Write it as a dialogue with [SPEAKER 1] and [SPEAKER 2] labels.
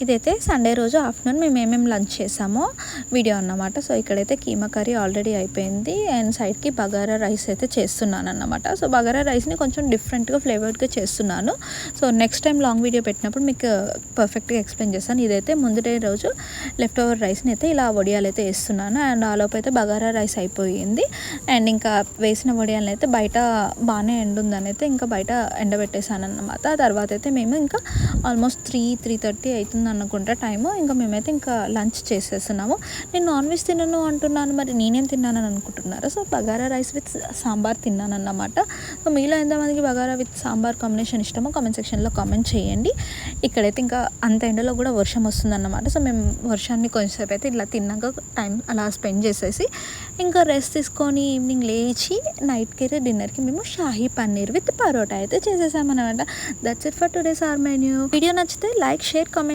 [SPEAKER 1] ఇదైతే సండే రోజు ఆఫ్టర్నూన్ మేము ఏమేమి లంచ్ చేసామో వీడియో అన్నమాట. సో ఇక్కడైతే కీమా కర్రీ ఆల్రెడీ అయిపోయింది అండ్ సైడ్కి బగారా రైస్ అయితే చేస్తున్నాను అన్నమాట. సో బగారా రైస్ని కొంచెం డిఫరెంట్గా ఫ్లేవర్డ్గా చేస్తున్నాను. So next time long video పెట్టినప్పుడు మీకు పర్ఫెక్ట్గా ఎక్స్ప్లెయిన్ చేస్తాను. ఇదైతే ముందు డే రోజు లెఫ్ట్ ఓవర్ రైస్ని అయితే ఇలా వడియాలు అయితే వేస్తున్నాను అండ్ ఆలోపు అయితే బగారా రైస్ అయిపోయింది అండ్ ఇంకా వేసిన వడియాలను అయితే బయట బాగానే ఎండుందని అయితే ఇంకా బయట ఎండబెట్టేసాను అన్నమాట. తర్వాత అయితే మేము ఇంకా ఆల్మోస్ట్ 3:30 అవుతుంది అనుకుంటా టైము. ఇంకా మేమైతే ఇంకా లంచ్ చేసేస్తున్నాము. నేను నాన్ వెజ్ తినను అంటున్నాను, మరి నేనేం తిన్నానని అనుకుంటున్నారు. So bagara rice with sambar తిన్నాను అన్నమాట. సో మీలో ఎంతమందికి బగారా విత్ సాంబార్ కాంబినేషన్ ఇష్టమో కామెంట్ సెక్షన్లో కామెంట్ చేయండి. ఇక్కడైతే ఇంకా అంత ఎండలో కూడా వర్షం వస్తుందన్నమాట. సో మేము వర్షాన్ని కొంచెంసేపు అయితే ఇలా తిన్నాక టైం అలా స్పెండ్ చేసేసి ఇంకా రెస్ట్ తీసుకొని ఈవినింగ్ లేచి నైట్కి అయితే డిన్నర్కి మేము షాహీ పన్నీర్ విత్ పరోటా అయితే చేసేసామన్నమాట. That's it for today's our menu. Video నచ్చితే లైక్, షేర్, కామెంట్.